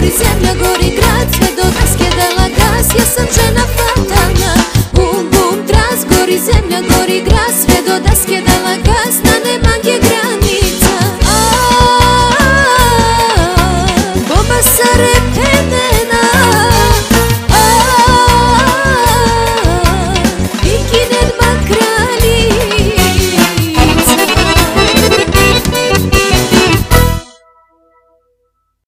gori zemlja, gori grad, sve do daske dala gas. Ja sam žena fatalna, bum bum tras. Gori zemlja, gori grad, sve do daske dala gas. Na nema gdje granica. Bomba sa